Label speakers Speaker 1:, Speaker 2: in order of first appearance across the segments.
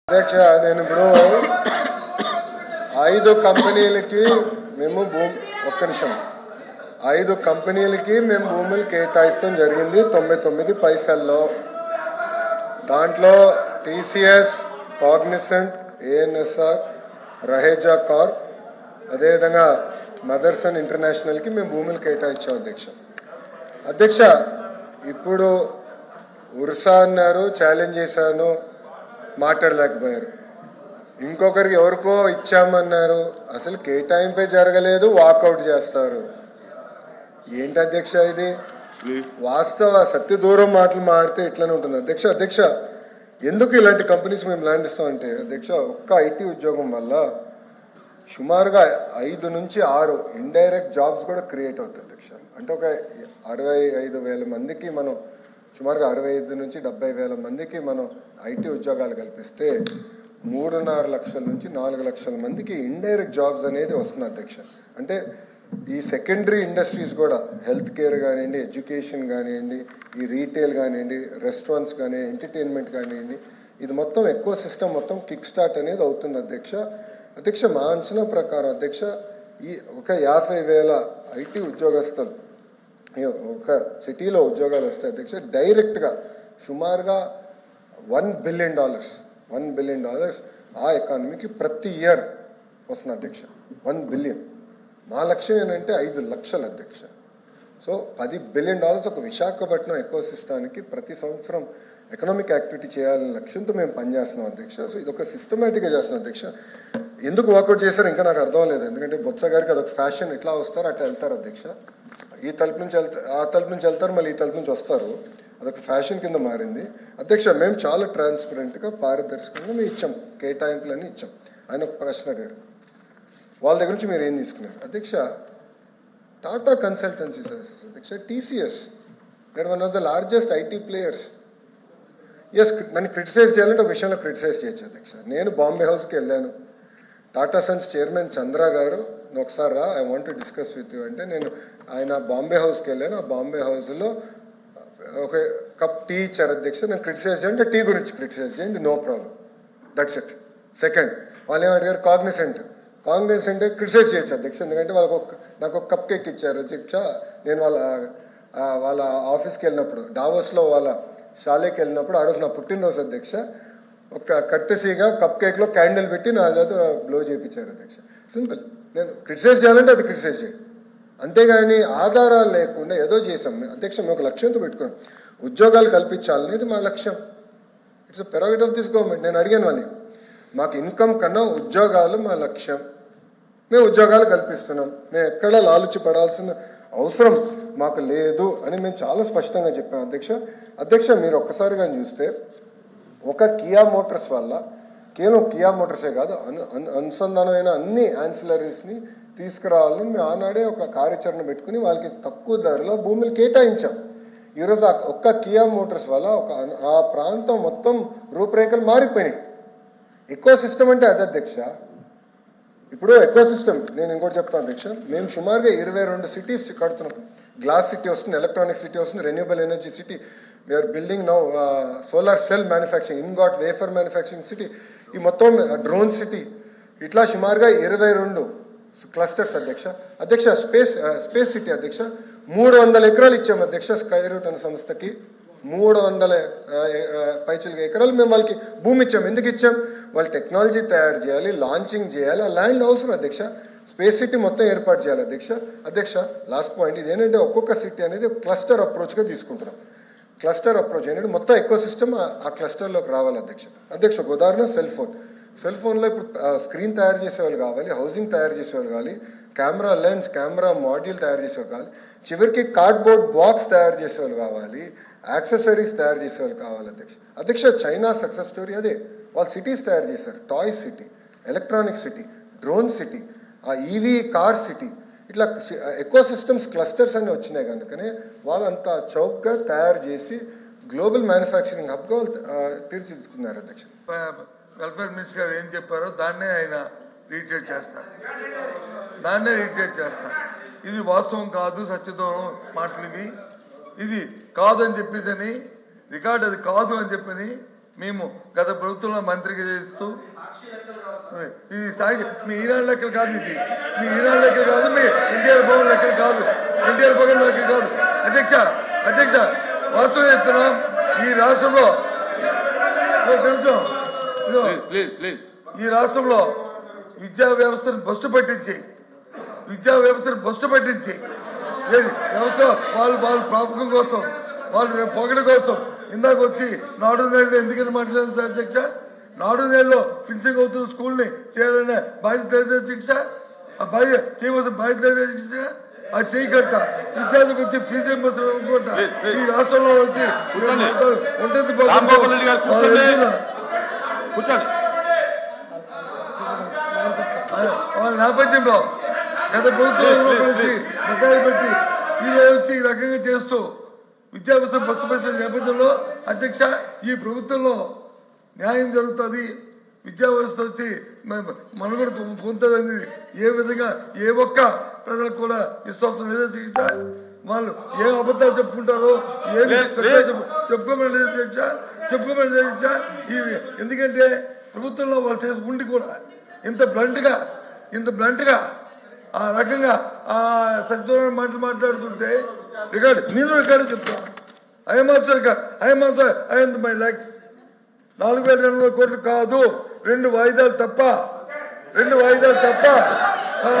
Speaker 1: అధ్యక్ష నేను ఇప్పుడు 5 కంపెనీలకి మేము ఒక్క నిమిషం 5 కంపెనీలకి మేము భూములు కేటాయిస్తాం జరిగింది 99 పైసల్లో. దాంట్లో TCS, Cognizant, ANSR, Raheja Corp, అదేవిధంగా మదర్సన్ ఇంటర్నేషనల్కి మేము భూములు కేటాయించాం అధ్యక్ష. ఇప్పుడు ఉర్సా అన్నారు, ఛాలెంజ్ చేశాను, మాట్లాడలేకపోయారు. ఇంకొకరికి ఎవరికో ఇచ్చామన్నారు, అసలు కేటాయింపే జరగలేదు, వాకౌట్ చేస్తారు. ఏంటి అధ్యక్ష ఇది? వాస్తవ సత్య దూరం మాటలు మాడితే ఇట్లనే ఉంటుంది అధ్యక్ష. ఎందుకు ఇలాంటి కంపెనీస్ మేము ల్యాండ్ ఇస్తామంటే అధ్యక్ష, ఒక్క ఐటీ ఉద్యోగం వల్ల సుమారుగా 5 నుంచి 6 ఇండైరెక్ట్ జాబ్స్ కూడా క్రియేట్ అవుతాయి అధ్యక్ష. అంటే ఒక 65,000 మందికి మనం సుమారుగా 65 నుంచి 70,000 మందికి మనం ఐటీ ఉద్యోగాలు కల్పిస్తే 3.5 లక్షల నుంచి 4 లక్షల మందికి ఇండైరెక్ట్ జాబ్స్ అనేది వస్తుంది అధ్యక్ష. అంటే ఈ సెకండరీ ఇండస్ట్రీస్ కూడా హెల్త్ కేర్ కానివ్వండి, ఎడ్యుకేషన్ కానివ్వండి, ఈ రీటైల్ కానివ్వండి, రెస్టారెంట్స్ కానివ్వండి, ఎంటర్టైన్మెంట్ కానివ్వండి, ఇది మొత్తం ఎకో సిస్టమ్ మొత్తం కిక్ స్టార్ట్ అనేది అవుతుంది అధ్యక్ష. మా అంచనా ప్రకారం అధ్యక్ష, ఈ ఒక 50,000 ఐటీ ఉద్యోగస్తులు ఒక సిటీలో ఉద్యోగాలు వస్తాయి అధ్యక్ష. డైరెక్ట్గా సుమారుగా $1 బిలియన్ ఆ ఎకానమీకి ప్రతి ఇయర్ వస్తుంది అధ్యక్ష. 1 బిలియన్. మా లక్ష్యం ఏంటంటే 5 లక్షలు అధ్యక్ష. సో $10 బిలియన్ ఒక విశాఖపట్నం ఎకోసిస్టానికి ప్రతి సంవత్సరం ఎకనామిక్ యాక్టివిటీ చేయాలనే లక్ష్యంతో మేము పనిచేస్తున్నాం అధ్యక్ష. సో ఇది ఒక సిస్టమేటిక్గా చేస్తున్నాం అధ్యక్ష. ఎందుకు వాకౌట్ చేశారు ఇంకా నాకు అర్థం లేదు. ఎందుకంటే బొత్స గారికి అదొక ఫ్యాషన్, ఇట్లా వస్తారు అట్లా వెళ్తారు అధ్యక్ష. ఈ తలుపు నుంచి వెళ్తారు, ఆ తలుపు నుంచి వెళ్తారు, మళ్ళీ ఈ తలుపు నుంచి వస్తారు. అదొక ఫ్యాషన్ కింద మారింది అధ్యక్ష. మేము చాలా ట్రాన్స్పరెంట్గా పారదర్శకంగా మేము ఇచ్చాం, కేటాయింపులన్నీ ఇచ్చాం. ఆయన ఒక ప్రశ్న అడిగారు, వాళ్ళ దగ్గర నుంచి మీరు ఏం తీసుకున్నారు అధ్యక్ష? టాటా కన్సల్టెన్సీ సర్వీసెస్ అధ్యక్ష, TCS, they're one of the largest IT players. Yes, నన్ను క్రిటిసైజ్ చేయాలంటే ఒక విషయంలో క్రిటిసైజ్ చేయొచ్చు అధ్యక్ష. నేను బాంబే హౌస్కి వెళ్ళాను, టాటా సన్స్ చైర్మన్ చంద్ర గారు ఒకసారి రా, I want to discuss with you అంటే నేను ఆయన బాంబే హౌస్కి వెళ్ళాను. ఆ బాంబే హౌస్లో ఒక కప్ టీ ఇచ్చారు అధ్యక్ష. నేను క్రిటిసైజ్ చేయండి, టీ గురించి క్రిటిసైజ్ చేయండి, no problem, that's it. Second, వాళ్ళు ఏమడిగారు, కాగ్నిసెంట్ క్రిటిసైజ్ చేయొచ్చు అధ్యక్ష. ఎందుకంటే నాకు ఒక కప్ కేక్ ఇచ్చారు అధ్యక్ష. నేను వాళ్ళ ఆఫీస్కి వెళ్ళినప్పుడు, డావోస్లో వాళ్ళ షాలేకి వెళ్ళినప్పుడు, ఆ రోజు నా పుట్టినరోజు అధ్యక్ష. ఒక కట్టెసీగా కప్ కేక్లో క్యాండిల్ పెట్టి నా చేత బ్లో చేయించారు అధ్యక్ష. సింపుల్. నేను క్రిటిసైజ్ చేయాలంటే అది క్రిటిసైజ్ చేయండి, అంతేగాని ఆధారాలు లేకుండా ఏదో చేసాం అధ్యక్ష. మేము ఒక లక్ష్యంతో పెట్టుకున్నాం, ఉద్యోగాలు కల్పించాలనేది మా లక్ష్యం. It's a prerogative of this government. నేను అడిగాను వాళ్ళని, మాకు ఇన్కమ్ కన్నా ఉద్యోగాలు మా లక్ష్యం, మేము ఉద్యోగాలు కల్పిస్తున్నాం, మేము ఎక్కడా లాలుచి పడాల్సిన అవసరం మాకు లేదు అని మేము చాలా స్పష్టంగా చెప్పాం అధ్యక్ష. మీరు ఒక్కసారిగా చూస్తే ఒక కియా మోటార్స్ వల్ల, కేవలం కియా మోటార్సే కాదు, అనుసంధానమైన అన్ని యాన్సిలరీస్ని తీసుకురావాలని మేము ఆనాడే ఒక కార్యాచరణ పెట్టుకుని వాళ్ళకి తక్కువ ధరలో భూములు కేటాయించాం. ఈరోజు ఒక్క కియా మోటార్స్ వల్ల ఆ ప్రాంతం మొత్తం రూపురేఖలు మారిపోయినాయి. ఎకో సిస్టమ్ అంటే అది అధ్యక్ష. ఇప్పుడు ఎకో సిస్టమ్ నేను ఇంకోటి చెప్తాను అధ్యక్ష. మేము సుమారుగా 22 సిటీస్ కడుతున్నాం. గ్లాస్ సిటీ వస్తుంది, ఎలక్ట్రానిక్ సిటీ వస్తుంది, renewable energy city, we're building now solar cell manufacturing, ingot wafer manufacturing city, ఈ మొత్తం డ్రోన్ సిటీ, ఇట్లా సుమారుగా 22 క్లస్టర్స్ అధ్యక్ష. స్పేస్ సిటీ అధ్యక్ష 300 ఎకరాలు ఇచ్చాం అధ్యక్ష. స్కై రూట్ అనే సంస్థకి 300 పైచిలుగా ఎకరాలు మేము వాళ్ళకి భూమి ఇచ్చాం. ఎందుకు ఇచ్చాం? వాళ్ళు టెక్నాలజీ తయారు చేయాలి, లాంచింగ్ చేయాలి, ఆ ల్యాండ్ అవసరం అధ్యక్ష. స్పేస్ సిటీ మొత్తం ఏర్పాటు చేయాలి అధ్యక్ష. లాస్ట్ పాయింట్ ఇది ఏంటంటే, ఒక్కొక్క సిటీ అనేది క్లస్టర్ అప్రోచ్గా తీసుకుంటున్నాం. క్లస్టర్ అప్రోచ్ అనేది మొత్తం ఎకో సిస్టమ్ ఆ క్లస్టర్లోకి రావాలి అధ్యక్ష. ఒక ఉదాహరణ, సెల్ ఫోన్లో ఇప్పుడు స్క్రీన్ తయారు చేసేవాళ్ళు కావాలి, హౌసింగ్ తయారు చేసేవాళ్ళు కావాలి, కెమెరా లెన్స్, కెమెరా మాడ్యూల్ తయారు చేసేవాళ్ళు కావాలి, చివరికి కార్డ్బోర్డ్ బాక్స్ తయారు చేసేవాళ్ళు కావాలి, యాక్సెసరీస్ తయారు చేసేవాళ్ళు కావాలి అధ్యక్ష. చైనా సక్సెస్ స్టోరీ అదే. వాళ్ళు సిటీస్ తయారు చేశారు, toy city, electronic city, drone city, ఆ ఈవీ కార్ సిటీ, ఇట్లా ఎకో సిస్టమ్స్ క్లస్టర్స్ అన్నీ వచ్చినాయి కనుకనే వాళ్ళంతా చౌకగా తయారు చేసి గ్లోబల్ మ్యానుఫ్యాక్చరింగ్ హబ్గా వాళ్ళు తీర్చిదిద్దుకున్నారు అధ్యక్ష.
Speaker 2: వెల్ఫేర్ మినిస్టర్ గారు ఏం చెప్పారో దాన్నే ఆయన రీట్రేట్ చేస్తారు. ఇది వాస్తవం కాదు, సత్యదూరం మాటలు ఇవి. ఇది కాదని చెప్పేసి రికార్డు, అది కాదు అని చెప్పని మేము గత ప్రభుత్వంలో మంత్రిగా చేస్తూ ఈ సాక్షి మీ ఈనాడు లెక్కలు కాదు, ఇది మీ ఈనాడు లెక్కలు కాదు, మీ ఎన్టీఆర్ భవన్ లెక్కలు కాదు, ఎన్టీఆర్ భవన్ లెక్కలు కాదు. అధ్యక్ష వాస్తవం చెప్తున్నాం. ఈ రాష్ట్రంలో విద్యా వ్యవస్థను బస్టు పట్టించి వ్యవస్థ వాళ్ళు ప్రాపకం కోసం, వాళ్ళు పొగడ కోసం ఇందాక వచ్చి నాడు నేలలో ఎందుకని మాట్లాడారు సార్ అధ్యక్ష? నాడు నేలలో ఫినిషింగ్ అవుతున్న స్కూల్ని చేయాలనే బాధ్యత అధ్యక్ష. ఆ చేయవలసిన బాధ్యత అధ్యక్ష. అది చేయకట్ట విద్యార్థులకు వచ్చి ఫీజు రింబర్స్మెంట్ అనుకుంట ఈ రాష్ట్రంలో వచ్చి ఉంటుంది. వాళ్ళ నేపథ్యంలో గత ప్రభుత్వంలో వచ్చి బకాయిలు పెట్టి ఈరోజు వచ్చి ఈ రకంగా చేస్తూ విద్యా వ్యవస్థ పస్తుపరిచిన నేపథ్యంలో అధ్యక్ష ఈ ప్రభుత్వంలో న్యాయం జరుగుతుంది, విద్యా వ్యవస్థ వచ్చి మనుగడ పొందుతుందని ఏ విధంగా ఏ ఒక్క ప్రజలకు కూడా విశ్వాసం లేదో అధ్యక్ష. వాళ్ళు ఏ అబద్ధాలు చెప్పుకుంటారో ఏమి చెప్పుకోమని అధ్యక్ష. ఎందుకంటే ప్రభుత్వంలో వాళ్ళు చేసి ఉండి కూడా ఇంత బ్లంట్గా ఆ రకంగా ఆ సత్యనారాయణ మాటలు మాట్లాడుతుంటే నేను రికార్డు చెప్తాను. ఐఎమ్ మై లైక్స్ 4,200 కోట్లు కాదు, 2 వాయిదాలు తప్ప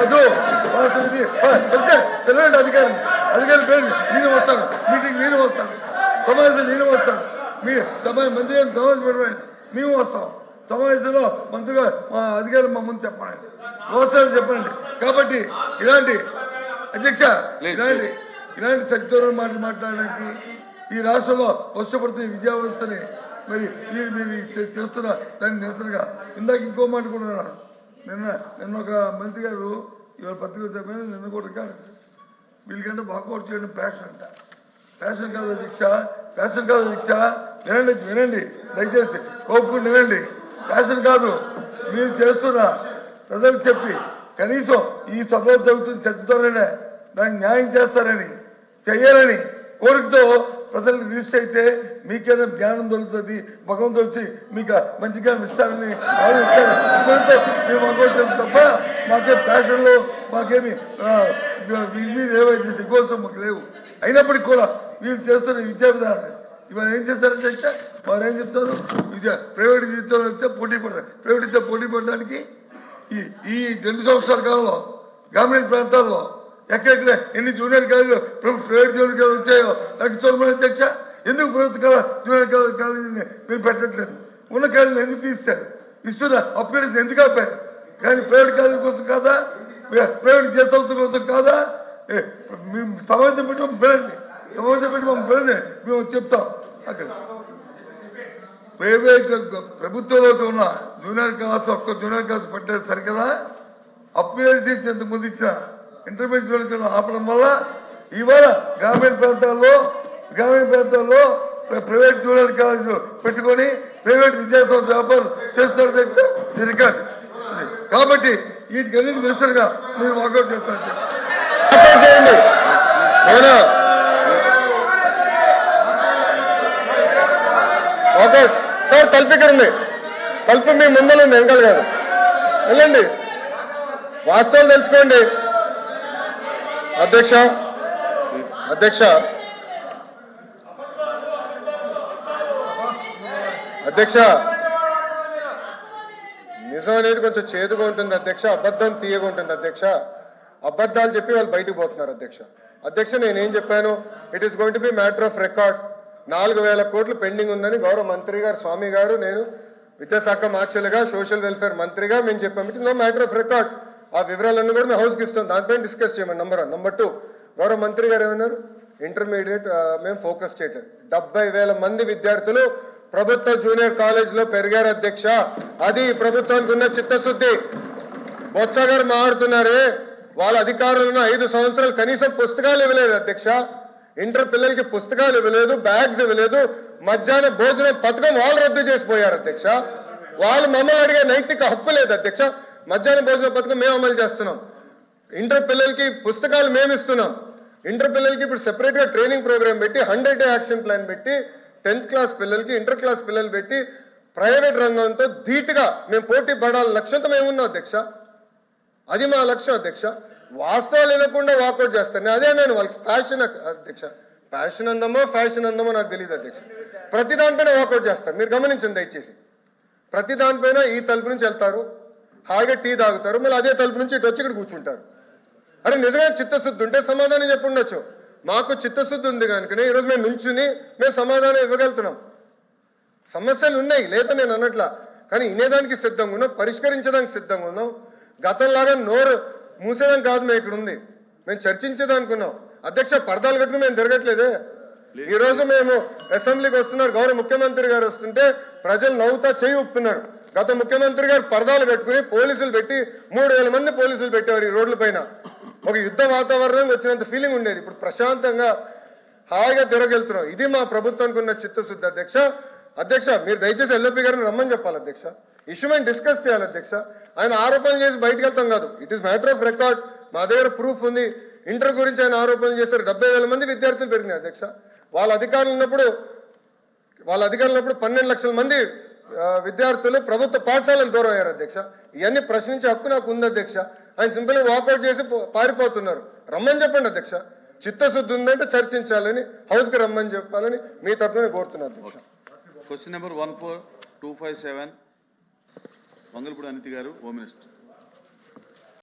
Speaker 2: కాదు. పిల్లలండి అధికారి పేరు నేను వస్తాను, మీటింగ్ నేను వస్తాను, సమావేశం నేను వస్తాను, మీ మంత్రి గారిని సమావేశం పెట్టండి, మేము వస్తాం. సమావేశంలో మంత్రిగా మా అధికారులు మా ముందు చెప్పండి, వ్యవస్థలు చెప్పండి. కాబట్టి ఇలాంటి అధ్యక్ష ఇలాంటి సత్యనారాయణ మాటలు మాట్లాడడానికి ఈ రాష్ట్రంలో కష్టపడుతున్న విద్యా వ్యవస్థని మరి మీరు చేస్తున్న దాన్ని నిరసనగా ఇందాక ఇంకో మాట కూడా నిన్న ఒక మంత్రి గారు ఇవాళ పత్రిక చెప్పాను, నిన్న కూడా కాదు వీళ్ళకంటే వాకౌట్ చేయడం ప్యాషన్ కాదు అధ్యక్ష. వినండి దయచేసి కోపుకుని వినండి. ప్యాషన్ కాదు, మీరు చేస్తున్న ప్రజలకు చెప్పి కనీసం ఈ సభలో జరుగుతున్న చర్చతోనే దానికి న్యాయం చేయాలని కోరికతో ప్రజలకు రిజిస్టర్ అయితే మీకేదో జ్ఞానం దొరుకుతుంది, భగవంతుడు వచ్చి మీకు మంచి జ్ఞానం ఇస్తారని ఆలోచిస్తారు. మేము అనుకోవచ్చు తప్ప మాకే ప్యాషన్లో మాకేమి ఏవైతే దిగోసం మాకు లేవు. అయినప్పటికీ కూడా వీళ్ళు చేస్తున్న విద్యా విధానం ఇవాళ ఏం చేస్తారని చెప్తే వారు ఏం చెప్తారు, ప్రైవేట్ జీవితంలో వస్తే పోటీ పడతారు. ప్రైవేట్ ఇస్తే పోటీ పడడానికి ఈ 2 సంవత్సరాల కాలంలో గ్రామీణ ప్రాంతాల్లో ఎక్కడెక్కడ ఎన్ని జూనియర్ కాలేజీలు ప్రైవేట్ జూనియర్ కాలేజీలు వచ్చాయో నాకు చూడమని అధ్యక్ష. ఎందుకు ప్రభుత్వ జూనియర్ కాలేజీని మీరు పెట్టట్లేదు? ఉన్న కాలేజీని ఎందుకు తీస్తారు? ఇస్తున్న అప్గ్రేడేషన్ ఎందుకు ఆపారు? కానీ ప్రైవేట్ కాలేజీ కోసం కాదా, ప్రైవేట్ సంస్థల కోసం కాదా? సమావేశం పెట్టి మమ్మల్ని పిలండి, మేము చెప్తాం. అక్కడ ప్రైవేట్ ప్రభుత్వంలో ఉన్న జూనియర్ క్లాస్ ఒక్క జూనియర్ క్లాస్ పెట్టలేదు సరికదా? అప్గ్రేడ్ చేసి ఎంతమంది ఇచ్చిన ఇంటర్మీడియట్ జూనియర్ క్లాస్ ఆపడం వల్ల ఇవాళ గ్రామీణ ప్రాంతాల్లో ప్రైవేట్ జూనియర్ కాలేజీలు పెట్టుకొని ప్రైవేట్ విద్యాసంస్థ వ్యాపారం చేస్తున్నారు రికార్డు. కాబట్టి వీటికన్నిటి నిరసనగా మీరు వాకౌట్ చేస్తారు.
Speaker 1: సార్ తలుపు ఇక్కడ ఉంది, తలుపు మీ ముందర ఉంది, వెనకాల కాదు. వెళ్ళండి, వాస్తవాలు తెలుసుకోండి. అధ్యక్ష నిజం అనేది కొంచెం చేదుగా ఉంటుంది అధ్యక్ష, అబద్ధం తీయగా ఉంటుంది అధ్యక్ష. అబద్ధాలు చెప్పి వాళ్ళు బయటకు పోతున్నారు అధ్యక్ష. నేనేం చెప్పాను, it is going to be matter of record. 4,000 కోట్లు పెండింగ్ ఉందని గౌరవ మంత్రి గారు స్వామి గారు, నేను విద్యాశాఖ మార్చలుగా సోషల్ వెల్ఫేర్ మంత్రిగా మేము చెప్పాము. It is no matter of record. ఆ వివరాలన్నీ కూడా మేము హౌస్కి ఇస్తాం, దానిపైన డిస్కస్ చేయమని. నంబర్ 1. నంబర్ 2, గౌరవ మంత్రి గారు ఏమన్నారు, ఇంటర్మీడియట్ మేము ఫోకస్ చేయటం. 70,000 మంది విద్యార్థులు ప్రభుత్వ జూనియర్ కాలేజీలో పెరిగారు అధ్యక్ష. అది ప్రభుత్వానికి ఉన్న చిత్తశుద్ధి. బొత్స గారు మాట్లాడుతున్నారే, వాళ్ళ అధికారులను 5 సంవత్సరాలు కనీసం పుస్తకాలు ఇవ్వలేదు అధ్యక్ష. ఇంటర్ పిల్లలకి పుస్తకాలు ఇవ్వలేదు, బ్యాగ్స్ ఇవ్వలేదు, మధ్యాహ్న భోజనం పథకం వాళ్ళు రద్దు చేసిపోయారు అధ్యక్ష. వాళ్ళు మమ్మల్ని అడిగే నైతిక హక్కు లేదు అధ్యక్ష. మధ్యాహ్న భోజన పథకం మేము అమలు చేస్తున్నాం, ఇంటర్ పిల్లలకి పుస్తకాలు మేము ఇస్తున్నాం. ఇంటర్ పిల్లలకి ఇప్పుడు సెపరేట్ గా ట్రైనింగ్ ప్రోగ్రామ్ పెట్టి 100 డే యాక్షన్ ప్లాన్ పెట్టి 10th క్లాస్ పిల్లలకి ఇంటర్ క్లాస్ పిల్లలు పెట్టి ప్రైవేట్ రంగంతో ధీటుగా మేము పోటీ పడాలని లక్ష్యంతో మేము ఉన్నాం అధ్యక్ష. అది మా లక్ష్యం అధ్యక్ష. వాస్తవాలు వినకుండా వాకౌట్ చేస్తాను. అదే నేను వాళ్ళకి ఫ్యాషన్ అధ్యక్ష, ఫ్యాషన్ అందమో నాకు తెలియదు అధ్యక్ష. ప్రతి దానిపైన వాకౌట్ చేస్తారు. మీరు గమనించండి దయచేసి. ప్రతి దానిపైన ఈ తలుపు నుంచి వెళ్తారు, హాయిగా టీ తాగుతారు, మళ్ళీ అదే తలుపు నుంచి ఇటు వచ్చి ఇక్కడ కూర్చుంటారు. అరే నిజంగా చిత్తశుద్ధి ఉంటే సమాధానం చెప్పి ఉండొచ్చు. మాకు చిత్తశుద్ధి ఉంది కనుకనే ఈరోజు మేము నుంచుని మేము సమాధానం ఇవ్వగలుగుతున్నాం. సమస్యలు ఉన్నాయి లేదా నేను అన్నట్లా, కానీ వినేదానికి సిద్ధంగా ఉన్నాం, పరిష్కరించడానికి సిద్ధంగా ఉన్నాం. గతంలాగా నోరు మూసేదానికి కాదు మేము ఇక్కడ ఉంది, మేము చర్చించేదానికి ఉన్నాం. అధ్యక్ష పరదాలు కట్టుకుని మేము తిరగట్లేదే. ఈ రోజు మేము అసెంబ్లీకి వస్తున్నారు, గౌరవ ముఖ్యమంత్రి గారు వస్తుంటే ప్రజలు నవ్వుతా చేయి ఊపుతున్నారు. గత ముఖ్యమంత్రి గారు పరదాలు కట్టుకుని పోలీసులు పెట్టి 3000 మంది పోలీసులు పెట్టేవారు ఈ రోడ్ల పైన. ఒక యుద్ధ వాతావరణం వచ్చినంత ఫీలింగ్ ఉండేది. ఇప్పుడు ప్రశాంతంగా హాయిగా తిరగెళ్తున్నాం. ఇది మా ప్రభుత్వానికి ఉన్న చిత్తశుద్ధి అధ్యక్ష. అధ్యక్ష మీరు దయచేసి ఎల్ఓపి గారిని రమ్మని చెప్పాలి అధ్యక్ష. ఇష్యూ మేము డిస్కస్ చేయాలి అధ్యక్ష. ఆయన ఆరోపణలు చేసి బయటకు వెళ్తాం కాదు. It is matter of record. మా దగ్గర ప్రూఫ్ ఉంది. ఇంటర్ గురించి ఆయన ఆరోపణలు చేశారు. 70,000 మంది విద్యార్థులు పెరిగినాయి అధ్యక్ష. వాళ్ళ అధికారులు ఉన్నప్పుడు 12 లక్షల మంది విద్యార్థులు ప్రభుత్వ పాఠశాలలు దూరం అయ్యారు అధ్యక్ష. ఇవన్నీ ప్రశ్నించే హక్కు నాకు ఉంది అధ్యక్ష. ఆయన సింపుల్ గా వాకౌట్ చేసి పారిపోతున్నారు. రమ్మని చెప్పండి అధ్యక్ష. చిత్తశుద్ధి ఉందంటే చర్చించాలని, హౌస్ కి రమ్మని చెప్పాలని మీ తరఫున కోరుతున్నాను అధ్యక్ష.
Speaker 3: క్వశ్చన్ నెంబర్ 14257 మంగళపూడి అనితి గారు, హోమ్ మినిస్టర్.